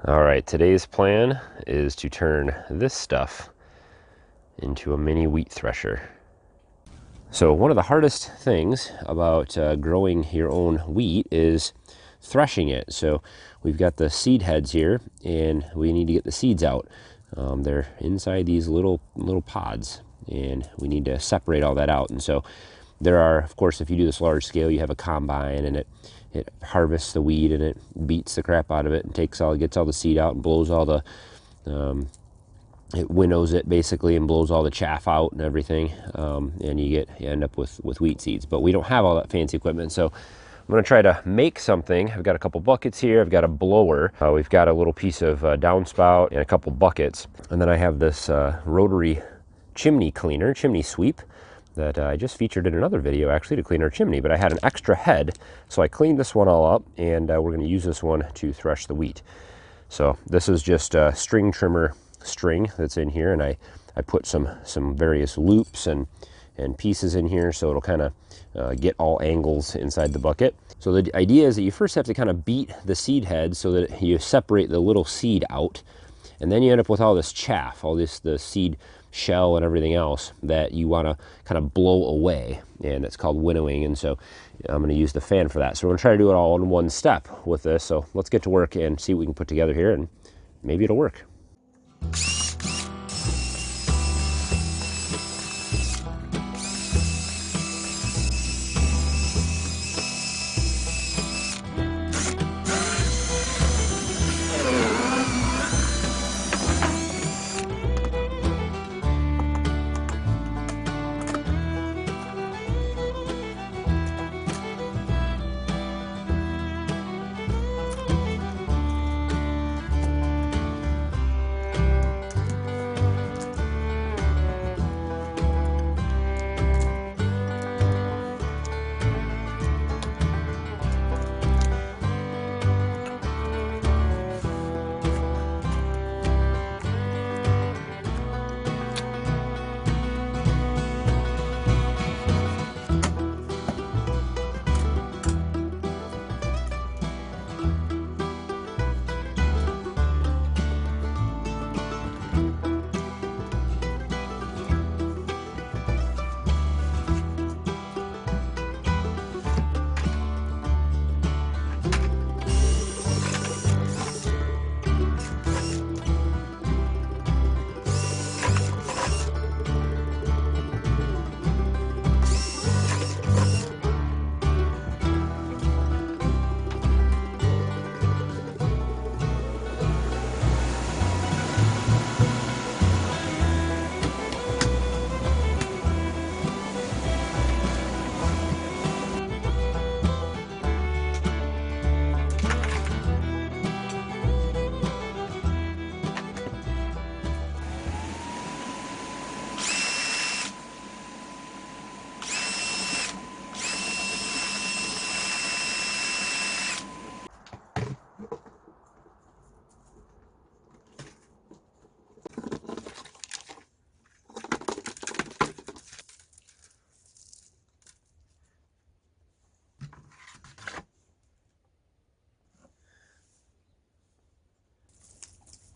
All right, today's plan is to turn this stuff into a mini wheat thresher. So one of the hardest things about growing your own wheat is threshing it. So we've got the seed heads here, and we need to get the seeds out. They're inside these little pods, and we need to separate all that out. And so there are, of course, if you do this large scale, you have a combine, and it harvests the wheat, and it beats the crap out of it and gets all the seed out and blows all the it winnows it basically and blows all the chaff out and everything, and you end up with wheat seeds. But we don't have all that fancy equipment, so I'm going to try to make something. I've got a couple buckets here. I've got a blower. We've got a little piece of downspout and a couple buckets, and then I have this rotary chimney sweep that I just featured in another video actually to clean our chimney. But I had an extra head, so I cleaned this one all up, and we're going to use this one to thresh the wheat. So this is just a string trimmer string that's in here, and I put some various loops and pieces in here, so it'll kind of get all angles inside the bucket. So the idea is that you first have to kind of beat the seed head so that you separate the little seed out, and then you end up with all this chaff, the seed shell and everything else that you want to kind of blow away, and it's called winnowing. And so I'm going to use the fan for that. So we're going to try to do it all in one step with this. So let's get to work and see what we can put together here, and maybe it'll work.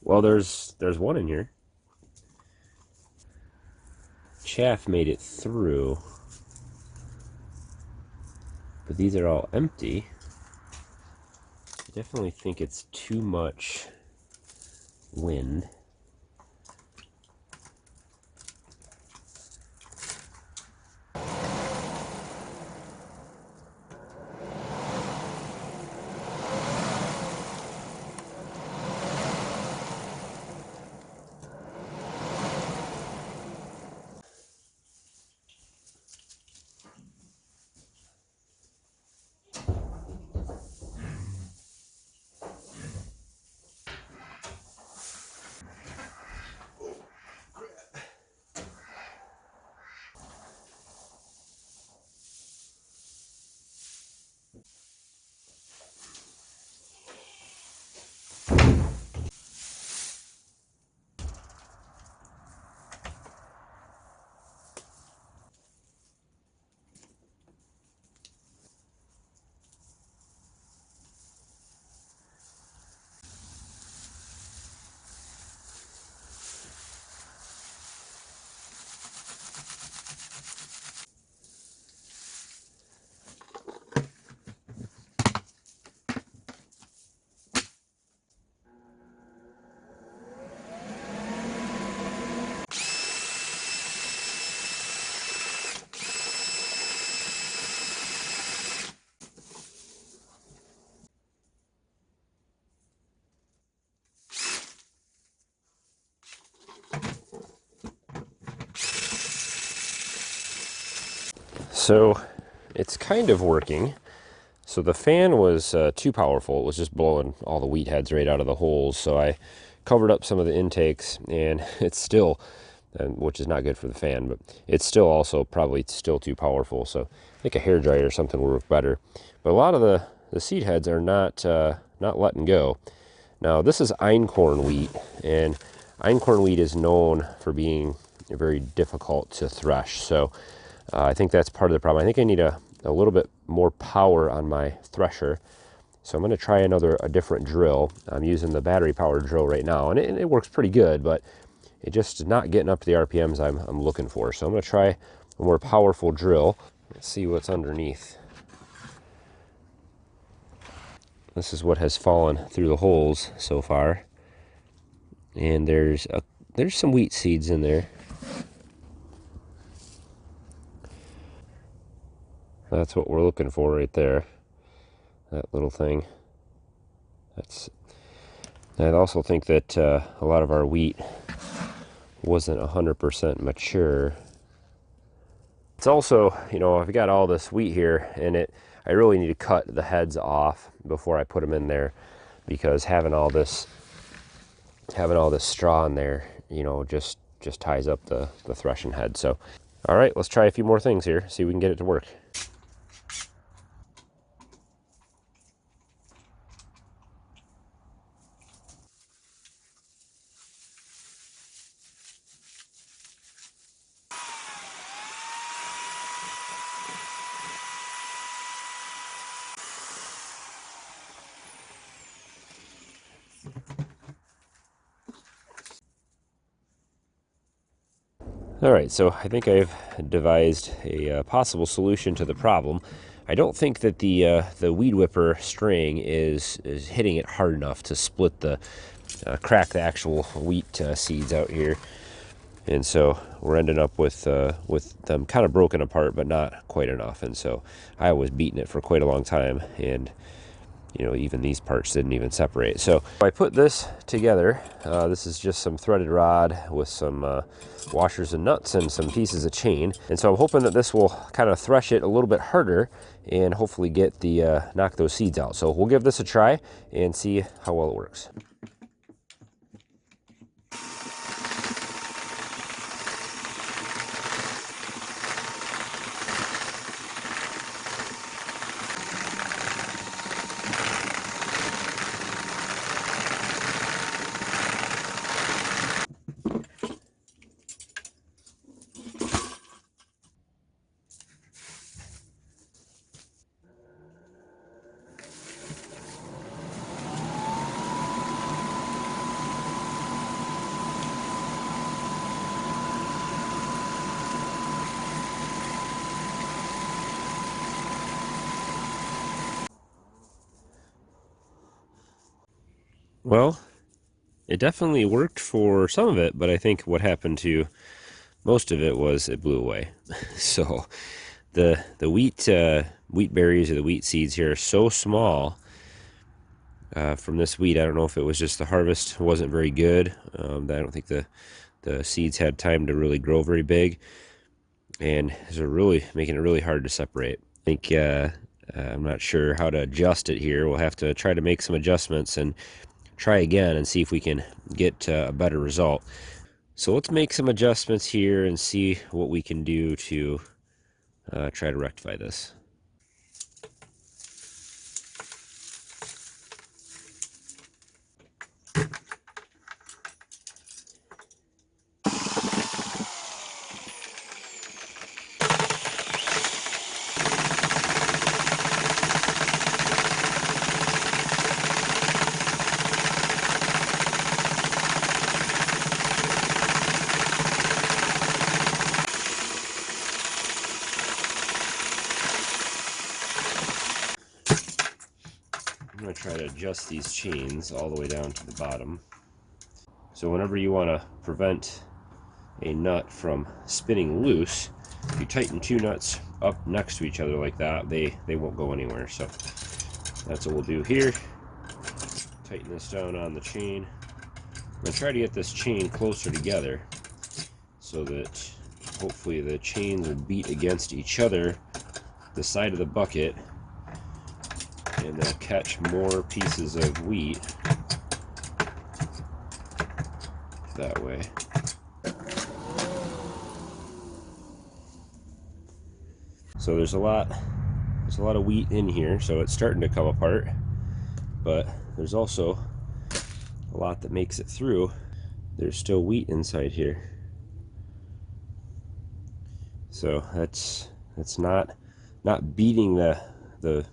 Well, there's one in here. Chaff made it through, but these are all empty. I definitely think it's too much wind. So it's kind of working. So the fan was too powerful. It was just blowing all the wheat heads right out of the holes. So I covered up some of the intakes, and it's still, which is not good for the fan, but it's still also probably still too powerful. So I think a hairdryer or something will work better. But a lot of the seed heads are not letting go. Now this is einkorn wheat, and einkorn wheat is known for being very difficult to thresh. So I think that's part of the problem. I think I need a little bit more power on my thresher. So I'm going to try a different drill. I'm using the battery powered drill right now, and it works pretty good, but it just is not getting up to the RPMs I'm looking for. So I'm going to try a more powerful drill. Let's see what's underneath. This is what has fallen through the holes so far. And there's some wheat seeds in there. That's what we're looking for right there. That little thing. I also think that a lot of our wheat wasn't 100% mature. It's also, you know, I've got all this wheat here, and I really need to cut the heads off before I put them in there, because having all this straw in there, you know, just ties up the threshing head. So, all right, let's try a few more things here, see if we can get it to work. All right, so I think I've devised a possible solution to the problem. I don't think that the weed whipper string is hitting it hard enough to split crack the actual wheat seeds out here, and so we're ending up with them kind of broken apart, but not quite enough. And so I was beating it for quite a long time, and you know, even these parts didn't even separate. So I put this together. This is just some threaded rod with some washers and nuts and some pieces of chain. And so I'm hoping that this will kind of thresh it a little bit harder and hopefully get knock those seeds out. So we'll give this a try and see how well it works. Well, it definitely worked for some of it, but I think what happened to most of it was it blew away. So the wheat berries or the wheat seeds here are so small from this wheat. I don't know if it was just the harvest wasn't very good. I don't think the seeds had time to really grow very big, and they're really making it really hard to separate. I think I'm not sure how to adjust it here. We'll have to try to make some adjustments and try again and see if we can get a better result. So let's make some adjustments here and see what we can do to try to rectify this. I'm going to try to adjust these chains all the way down to the bottom. So whenever you want to prevent a nut from spinning loose, if you tighten two nuts up next to each other like that, they won't go anywhere. So that's what we'll do here. Tighten this down on the chain I'm gonna try to get this chain closer together so that hopefully the chains will beat against each other, the side of the bucket, and they'll catch more pieces of wheat that way. So there's a lot of wheat in here, so it's starting to come apart, but there's also a lot that makes it through. There's still wheat inside here, so that's not beating the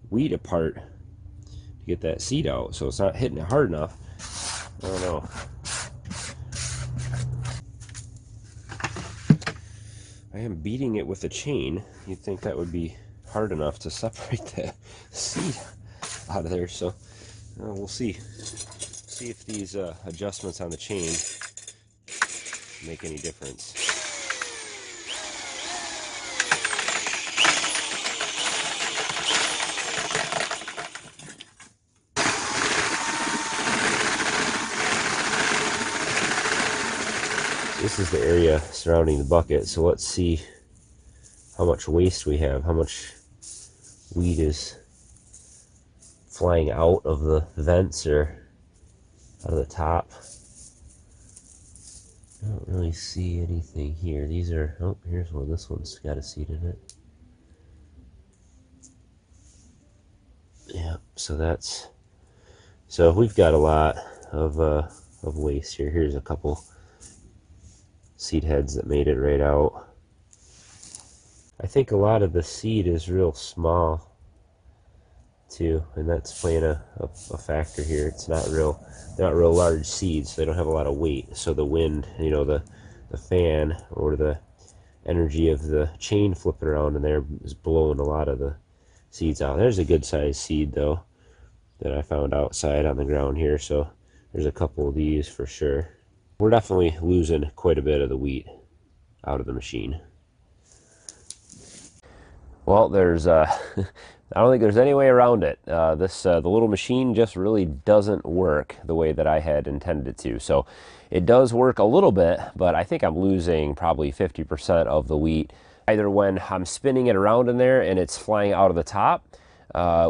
wheat apart to get that seed out, so it's not hitting it hard enough. I don't know. I am beating it with a chain. You'd think that would be hard enough to separate the seed out of there, so we'll see if these adjustments on the chain make any difference. This is the area surrounding the bucket, so let's see how much waste we have, how much wheat is flying out of the vents or out of the top. I don't really see anything here. These are, oh, here's one. This one's got a seed in it. Yeah, so we've got a lot of waste here. Here's a couple seed heads that made it right out. I think a lot of the seed is real small too, and that's playing a factor here. It's they're not real large seeds, so they don't have a lot of weight. So the wind, you know, the fan or the energy of the chain flipping around in there is blowing a lot of the seeds out. There's a good sized seed though that I found outside on the ground here, so there's a couple of these for sure. We're definitely losing quite a bit of the wheat out of the machine. Well, there's I don't think there's any way around it. The little machine just really doesn't work the way that I had intended it to. So it does work a little bit, but I think I'm losing probably 50% of the wheat, either when I'm spinning it around in there and it's flying out of the top,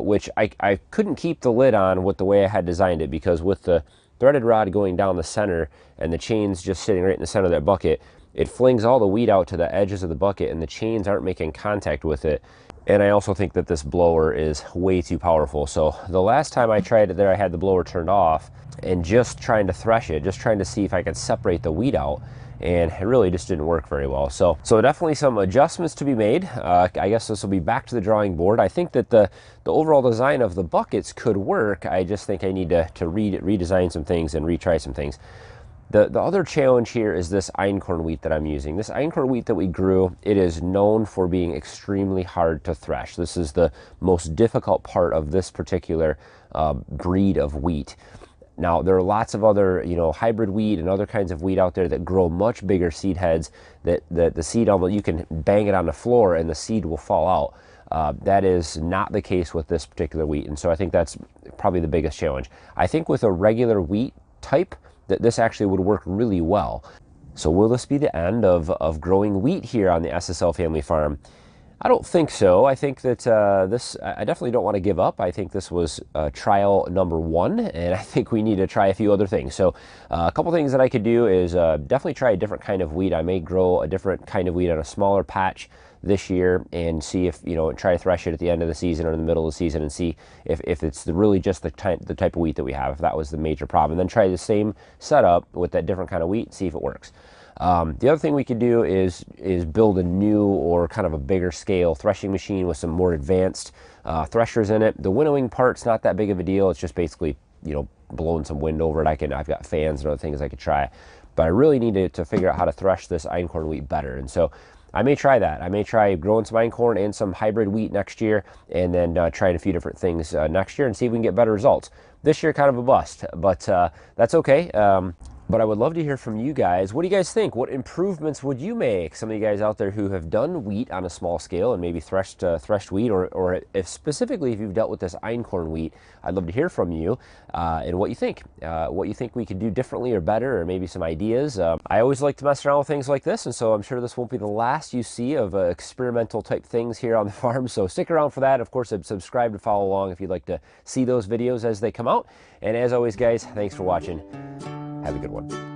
which I couldn't keep the lid on with the way I had designed it, because with the threaded rod going down the center and the chains just sitting right in the center of that bucket, it flings all the wheat out to the edges of the bucket and the chains aren't making contact with it. And I also think that this blower is way too powerful. So the last time I tried it there, I had the blower turned off and just trying to thresh it, just trying to see if I could separate the wheat out, and it really just didn't work very well. So definitely some adjustments to be made. I guess this will be back to the drawing board. I think that the overall design of the buckets could work. I just think I need to redesign some things and retry some things. The other challenge here is this einkorn wheat that I'm using. This einkorn wheat that we grew, it is known for being extremely hard to thresh. This is the most difficult part of this particular breed of wheat. Now, there are lots of other, you know, hybrid wheat and other kinds of wheat out there that grow much bigger seed heads that the seed, almost, you can bang it on the floor and the seed will fall out. That is not the case with this particular wheat, and so I think that's probably the biggest challenge. I think with a regular wheat type, that this actually would work really well. So will this be the end of growing wheat here on the SSL family farm? I don't think so. I think that I definitely don't want to give up. I think this was trial number 1, and I think we need to try a few other things. So a couple things that I could do is definitely try a different kind of wheat. I may grow a different kind of wheat on a smaller patch this year and see if, you know, try to thresh it at the end of the season or in the middle of the season and see if it's really just the type of wheat that we have, if that was the major problem. And then try the same setup with that different kind of wheat and see if it works. The other thing we could do is build a new or kind of a bigger scale threshing machine with some more advanced threshers in it. The winnowing part's not that big of a deal. It's just basically, you know, blowing some wind over it. I've got fans and other things I could try, but I really need to figure out how to thresh this einkorn wheat better. And so I may try that. I may try growing some einkorn and some hybrid wheat next year, and then trying a few different things next year and see if we can get better results. This year, kind of a bust, but that's okay. But I would love to hear from you guys. What do you guys think? What improvements would you make? Some of you guys out there who have done wheat on a small scale and maybe threshed wheat, or if specifically if you've dealt with this einkorn wheat, I'd love to hear from you and what you think. What you think we could do differently or better, or maybe some ideas. I always like to mess around with things like this, and so I'm sure this won't be the last you see of experimental type things here on the farm. So stick around for that. Of course, subscribe to follow along if you'd like to see those videos as they come out. And as always, guys, thanks for watching. Have a good one.